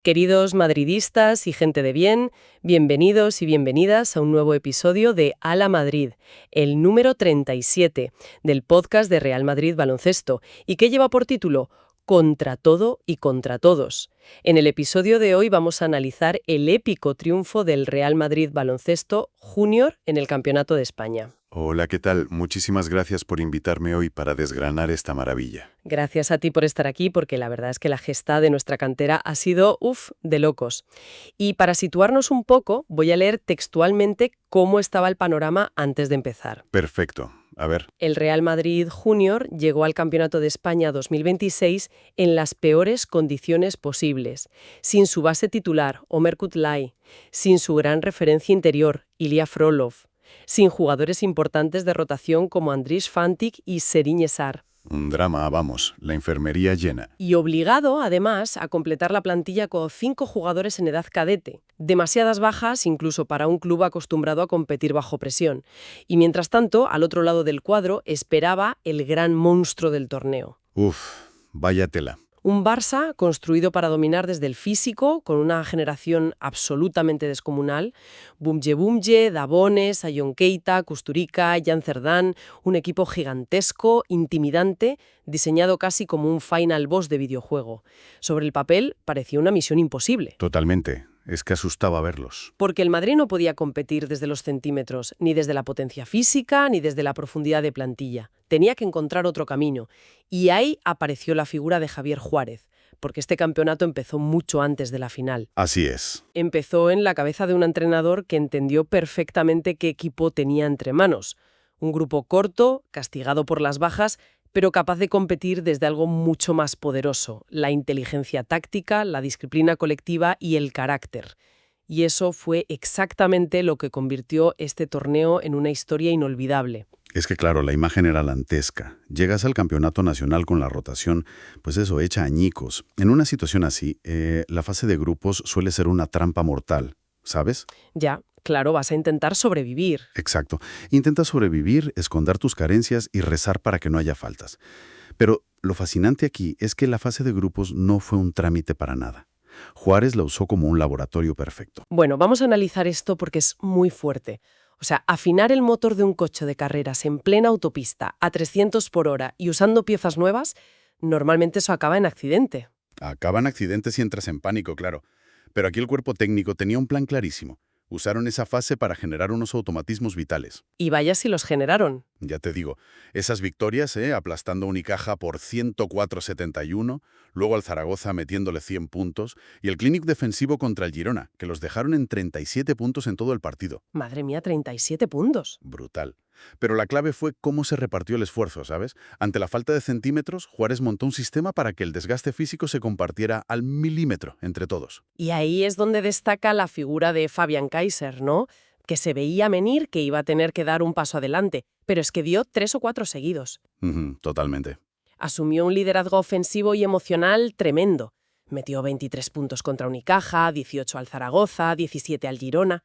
Queridos madridistas y gente de bien, bienvenidos y bienvenidas a un nuevo episodio de Ala Madrid, el número 37 del podcast de Real Madrid Baloncesto, y que lleva por título Contra todo y contra todos. En el episodio de hoy vamos a analizar el épico triunfo del Real Madrid Baloncesto Junior en el Campeonato de España. Hola, ¿qué tal? Muchísimas gracias por invitarme hoy para desgranar esta maravilla. Gracias a ti por estar aquí, porque la verdad es que la gesta de nuestra cantera ha sido, de locos. Y para situarnos un poco, voy a leer textualmente cómo estaba el panorama antes de empezar. Perfecto. A ver. El Real Madrid Junior llegó al Campeonato de España 2026 en las peores condiciones posibles, sin su base titular, Omer Kutlay, sin su gran referencia interior, Ilya Frolov, sin jugadores importantes de rotación como Andris Fantic y Serigne Sarr. Un drama, vamos, la enfermería llena. Y obligado, además, a completar la plantilla con 5 jugadores en edad cadete. Demasiadas bajas incluso para un club acostumbrado a competir bajo presión. Y mientras tanto, al otro lado del cuadro, esperaba el gran monstruo del torneo. Vaya tela. Un Barça construido para dominar desde el físico, con una generación absolutamente descomunal. Bumje, Dabones, Ayon Keita, Kusturica, Jan Cerdán, un equipo gigantesco, intimidante, diseñado casi como un final boss de videojuego. Sobre el papel parecía una misión imposible. Totalmente. Es que asustaba verlos. Porque el Madrid no podía competir desde los centímetros, ni desde la potencia física, ni desde la profundidad de plantilla. Tenía que encontrar otro camino. Y ahí apareció la figura de Javier Juárez, porque este campeonato empezó mucho antes de la final. Así es. Empezó en la cabeza de un entrenador que entendió perfectamente qué equipo tenía entre manos. Un grupo corto, castigado por las bajas, pero capaz de competir desde algo mucho más poderoso, la inteligencia táctica, la disciplina colectiva y el carácter. Y eso fue exactamente lo que convirtió este torneo en una historia inolvidable. Es que claro, la imagen era dantesca. Llegas al campeonato nacional con la rotación, pues eso, hecha añicos. En una situación así, la fase de grupos suele ser una trampa mortal, ¿sabes? Ya, claro, vas a intentar sobrevivir. Exacto. Intenta sobrevivir, esconder tus carencias y rezar para que no haya faltas. Pero lo fascinante aquí es que la fase de grupos no fue un trámite para nada. Juárez la usó como un laboratorio perfecto. Bueno, vamos a analizar esto porque es muy fuerte. O sea, afinar el motor de un coche de carreras en plena autopista a 300 por hora y usando piezas nuevas, normalmente eso acaba en accidente. Acaban accidentes y entras en pánico, claro. Pero aquí el cuerpo técnico tenía un plan clarísimo. Usaron esa fase para generar unos automatismos vitales. Y vaya si los generaron. Ya te digo, esas victorias, aplastando a Unicaja por 104-71, luego al Zaragoza metiéndole 100 puntos, y el clínic defensivo contra el Girona, que los dejaron en 37 puntos en todo el partido. Madre mía, 37 puntos. Brutal. Pero la clave fue cómo se repartió el esfuerzo, ¿sabes? Ante la falta de centímetros, Juárez montó un sistema para que el desgaste físico se compartiera al milímetro entre todos. Y ahí es donde destaca la figura de Fabian Kaiser, ¿no? Que se veía venir que iba a tener que dar un paso adelante, pero es que dio 3 o 4 seguidos. Totalmente. Asumió un liderazgo ofensivo y emocional tremendo. Metió 23 puntos contra Unicaja, 18 al Zaragoza, 17 al Girona.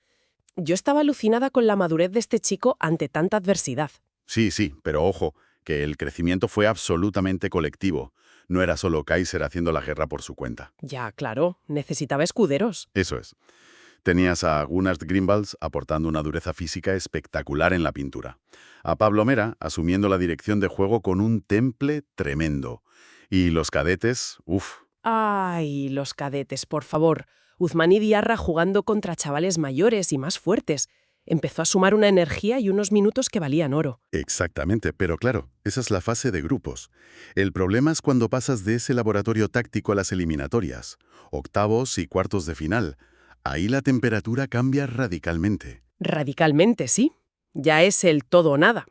Yo estaba alucinada con la madurez de este chico ante tanta adversidad. Sí, pero ojo, que el crecimiento fue absolutamente colectivo. No era solo Kaiser haciendo la guerra por su cuenta. Ya, claro, necesitaba escuderos. Eso es. Tenías a Gunnar Grimbalds aportando una dureza física espectacular en la pintura. A Pablo Mera asumiendo la dirección de juego con un temple tremendo. Y los cadetes, Ay, los cadetes, por favor. Uzmani Diarra jugando contra chavales mayores y más fuertes. Empezó a sumar una energía y unos minutos que valían oro. Exactamente, pero claro, esa es la fase de grupos. El problema es cuando pasas de ese laboratorio táctico a las eliminatorias, octavos y cuartos de final. Ahí la temperatura cambia radicalmente. Radicalmente, sí. Ya es el todo o nada.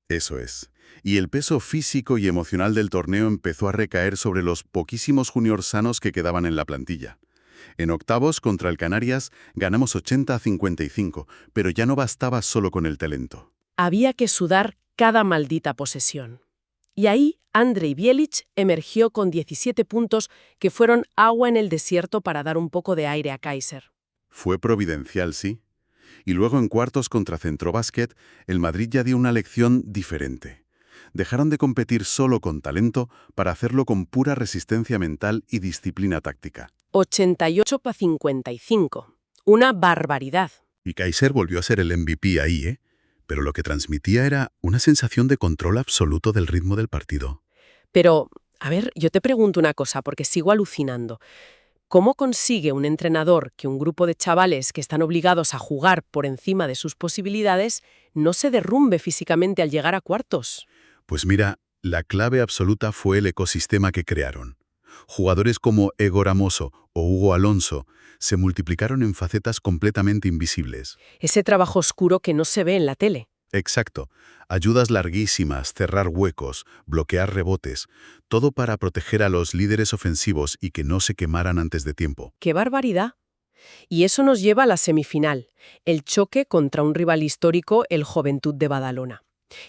Eso es. Y el peso físico y emocional del torneo empezó a recaer sobre los poquísimos juniors sanos que quedaban en la plantilla. En octavos contra el Canarias ganamos 80-55, pero ya no bastaba solo con el talento. Había que sudar cada maldita posesión. Y ahí Andrei Bjelic emergió con 17 puntos que fueron agua en el desierto para dar un poco de aire a Kaiser. Fue providencial, sí. Y luego en cuartos contra Centrobásquet, el Madrid ya dio una lección diferente. Dejaron de competir solo con talento para hacerlo con pura resistencia mental y disciplina táctica. 88-55. Una barbaridad. Y Kaiser volvió a ser el MVP ahí, ¿eh? Pero lo que transmitía era una sensación de control absoluto del ritmo del partido. Pero, a ver, yo te pregunto una cosa, porque sigo alucinando. ¿Cómo consigue un entrenador que un grupo de chavales que están obligados a jugar por encima de sus posibilidades no se derrumbe físicamente al llegar a cuartos? Pues mira, la clave absoluta fue el ecosistema que crearon. Jugadores como Egor Amoso o Hugo Alonso se multiplicaron en facetas completamente invisibles. Ese trabajo oscuro que no se ve en la tele. Exacto. Ayudas larguísimas, cerrar huecos, bloquear rebotes, todo para proteger a los líderes ofensivos y que no se quemaran antes de tiempo. ¡Qué barbaridad! Y eso nos lleva a la semifinal, el choque contra un rival histórico, el Joventut de Badalona,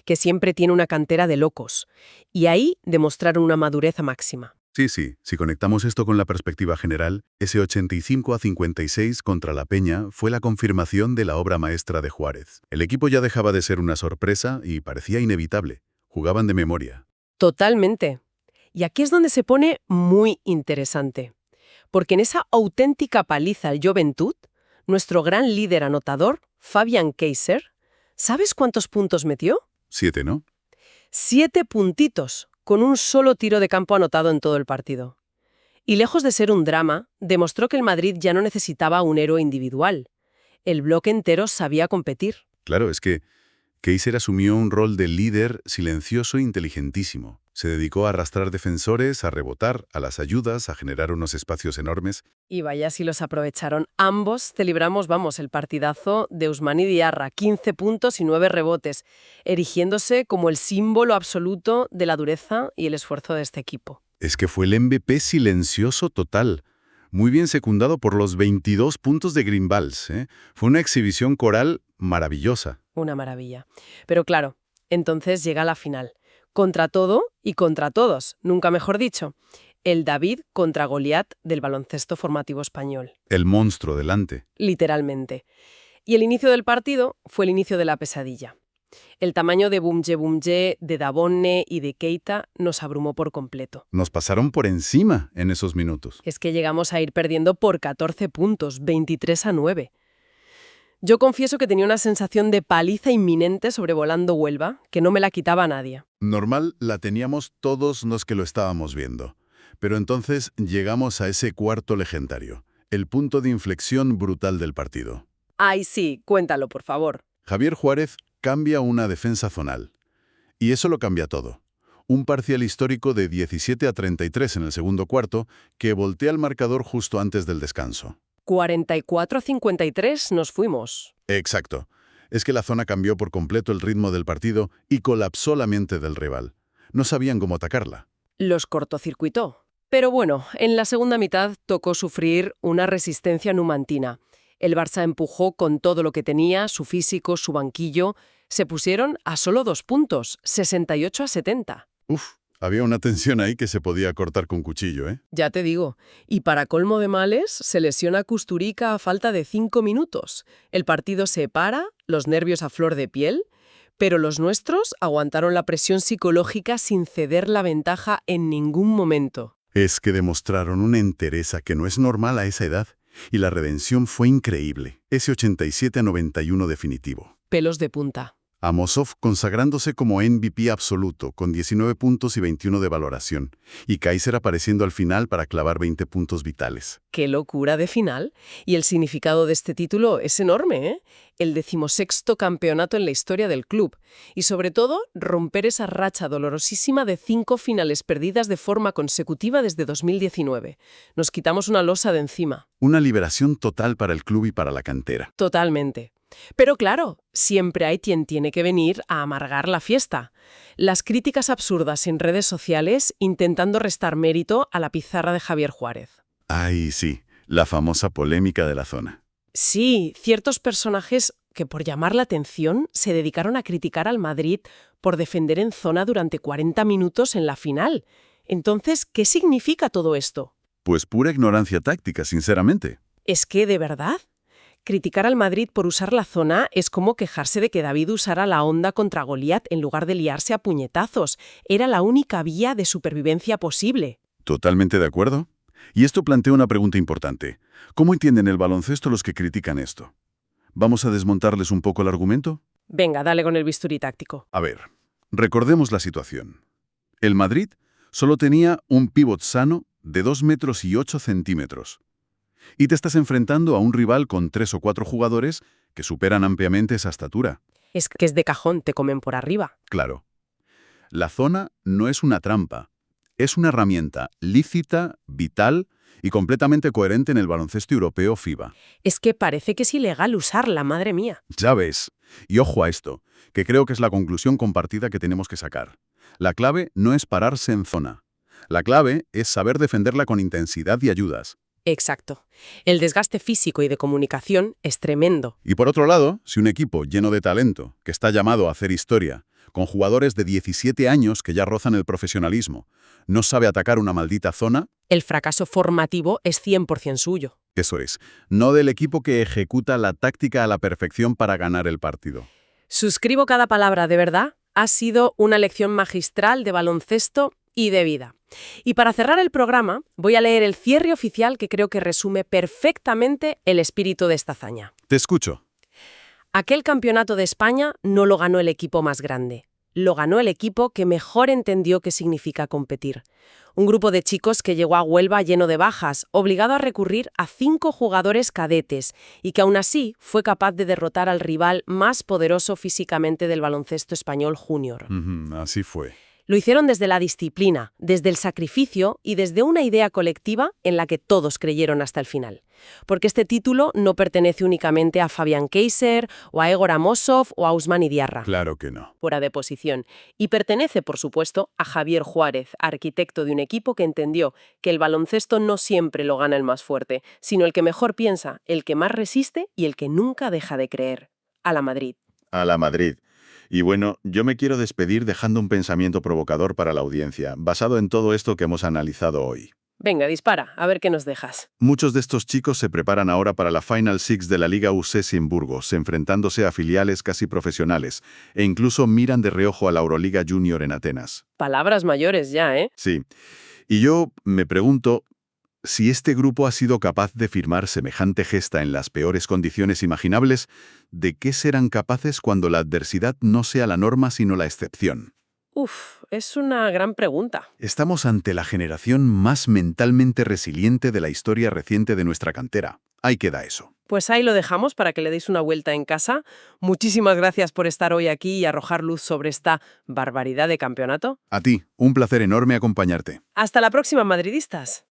que siempre tiene una cantera de locos. Y ahí demostraron una madurez máxima. Sí, si conectamos esto con la perspectiva general, ese 85-56 contra la Peña fue la confirmación de la obra maestra de Juárez. El equipo ya dejaba de ser una sorpresa y parecía inevitable. Jugaban de memoria. Totalmente. Y aquí es donde se pone muy interesante. Porque en esa auténtica paliza al Joventut, nuestro gran líder anotador, Fabian Kaiser, ¿sabes cuántos puntos metió? 7, ¿no? 7 puntitos, con un solo tiro de campo anotado en todo el partido. Y lejos de ser un drama, demostró que el Madrid ya no necesitaba un héroe individual. El bloque entero sabía competir. Claro, es que Kaiser asumió un rol de líder silencioso e inteligentísimo. Se dedicó a arrastrar defensores, a rebotar, a las ayudas, a generar unos espacios enormes. Y vaya si los aprovecharon. Ambos celebramos, el partidazo de Ousmane Diarra, 15 puntos y 9 rebotes, erigiéndose como el símbolo absoluto de la dureza y el esfuerzo de este equipo. Es que fue el MVP silencioso total. Muy bien secundado por los 22 puntos de Greenwald, ¿eh? Fue una exhibición coral maravillosa. Una maravilla. Pero claro, entonces llega la final. Contra todo y contra todos, nunca mejor dicho. El David contra Goliat del baloncesto formativo español. El monstruo delante. Literalmente. Y el inicio del partido fue el inicio de la pesadilla. El tamaño de Bumje, de Dabonne y de Keita nos abrumó por completo. Nos pasaron por encima en esos minutos. Es que llegamos a ir perdiendo por 14 puntos, 23-9. Yo confieso que tenía una sensación de paliza inminente sobrevolando Huelva, que no me la quitaba nadie. Normal la teníamos todos los que lo estábamos viendo. Pero entonces llegamos a ese cuarto legendario, el punto de inflexión brutal del partido. Ay, sí, cuéntalo, por favor. Javier Juárez cambia una defensa zonal. Y eso lo cambia todo. Un parcial histórico de 17-33 en el segundo cuarto que voltea el marcador justo antes del descanso. 44-53 nos fuimos. Exacto. Es que la zona cambió por completo el ritmo del partido y colapsó la mente del rival. No sabían cómo atacarla. Los cortocircuitó. Pero bueno, en la segunda mitad tocó sufrir una resistencia numantina. El Barça empujó con todo lo que tenía, su físico, su banquillo. Se pusieron a solo 2 puntos, 68-70. Había una tensión ahí que se podía cortar con cuchillo, ¿eh? Ya te digo. Y para colmo de males, se lesiona Kusturica a falta de 5 minutos. El partido se para, los nervios a flor de piel, pero los nuestros aguantaron la presión psicológica sin ceder la ventaja en ningún momento. Es que demostraron una entereza que no es normal a esa edad. Y la redención fue increíble. Ese 87-91 definitivo. Pelos de punta. Amosov consagrándose como MVP absoluto, con 19 puntos y 21 de valoración, y Kaiser apareciendo al final para clavar 20 puntos vitales. ¡Qué locura de final! Y el significado de este título es enorme, ¿eh? El 16º campeonato en la historia del club. Y sobre todo, romper esa racha dolorosísima de 5 finales perdidas de forma consecutiva desde 2019. Nos quitamos una losa de encima. Una liberación total para el club y para la cantera. Totalmente. Pero claro, siempre hay quien tiene que venir a amargar la fiesta. Las críticas absurdas en redes sociales intentando restar mérito a la pizarra de Javier Juárez. Ay, sí, la famosa polémica de la zona. Sí, ciertos personajes que por llamar la atención se dedicaron a criticar al Madrid por defender en zona durante 40 minutos en la final. Entonces, ¿qué significa todo esto? Pues pura ignorancia táctica, sinceramente. ¿Es que, de verdad? Criticar al Madrid por usar la zona es como quejarse de que David usara la onda contra Goliat en lugar de liarse a puñetazos. Era la única vía de supervivencia posible. Totalmente de acuerdo. Y esto plantea una pregunta importante. ¿Cómo entienden el baloncesto los que critican esto? ¿Vamos a desmontarles un poco el argumento? Venga, dale con el bisturí táctico. A ver, recordemos la situación. El Madrid solo tenía un pívot sano de 2 metros y 8 centímetros. Y te estás enfrentando a un rival con 3 o 4 jugadores que superan ampliamente esa estatura. Es que es de cajón, te comen por arriba. Claro. La zona no es una trampa. Es una herramienta lícita, vital y completamente coherente en el baloncesto europeo FIBA. Es que parece que es ilegal usarla, madre mía. Ya ves. Y ojo a esto, que creo que es la conclusión compartida que tenemos que sacar. La clave no es pararse en zona. La clave es saber defenderla con intensidad y ayudas. Exacto. El desgaste físico y de comunicación es tremendo. Y por otro lado, si un equipo lleno de talento, que está llamado a hacer historia, con jugadores de 17 años que ya rozan el profesionalismo, no sabe atacar una maldita zona, El fracaso formativo es 100% suyo. eso es, no del equipo que ejecuta la táctica a la perfección para ganar el partido. Suscribo cada palabra, de verdad. Ha sido una lección magistral de baloncesto y de vida. Y para cerrar el programa, voy a leer el cierre oficial que creo que resume perfectamente el espíritu de esta hazaña. Te escucho. Aquel campeonato de España no lo ganó el equipo más grande. Lo ganó el equipo que mejor entendió qué significa competir. Un grupo de chicos que llegó a Huelva lleno de bajas, obligado a recurrir a 5 jugadores cadetes, y que aún así fue capaz de derrotar al rival más poderoso físicamente del baloncesto español junior. Así fue. Lo hicieron desde la disciplina, desde el sacrificio y desde una idea colectiva en la que todos creyeron hasta el final. Porque este título no pertenece únicamente a Fabián Keiser, o a Egor Amosov, o a Ousmane Diarra. Claro que no. Fuera de posición. Y pertenece, por supuesto, a Javier Juárez, arquitecto de un equipo que entendió que el baloncesto no siempre lo gana el más fuerte, sino el que mejor piensa, el que más resiste y el que nunca deja de creer. A la Madrid. A la Madrid. Y bueno, yo me quiero despedir dejando un pensamiento provocador para la audiencia, basado en todo esto que hemos analizado hoy. Venga, dispara, a ver qué nos dejas. Muchos de estos chicos se preparan ahora para la Final Six de la Liga UC en Burgos, enfrentándose a filiales casi profesionales, e incluso miran de reojo a la Euroliga Junior en Atenas. Palabras mayores ya, ¿eh? Sí. Y yo me pregunto si este grupo ha sido capaz de firmar semejante gesta en las peores condiciones imaginables, ¿de qué serán capaces cuando la adversidad no sea la norma sino la excepción? Uf, es una gran pregunta. Estamos ante la generación más mentalmente resiliente de la historia reciente de nuestra cantera. Ahí queda eso. Pues ahí lo dejamos para que le deis una vuelta en casa. Muchísimas gracias por estar hoy aquí y arrojar luz sobre esta barbaridad de campeonato. A ti, un placer enorme acompañarte. Hasta la próxima, madridistas.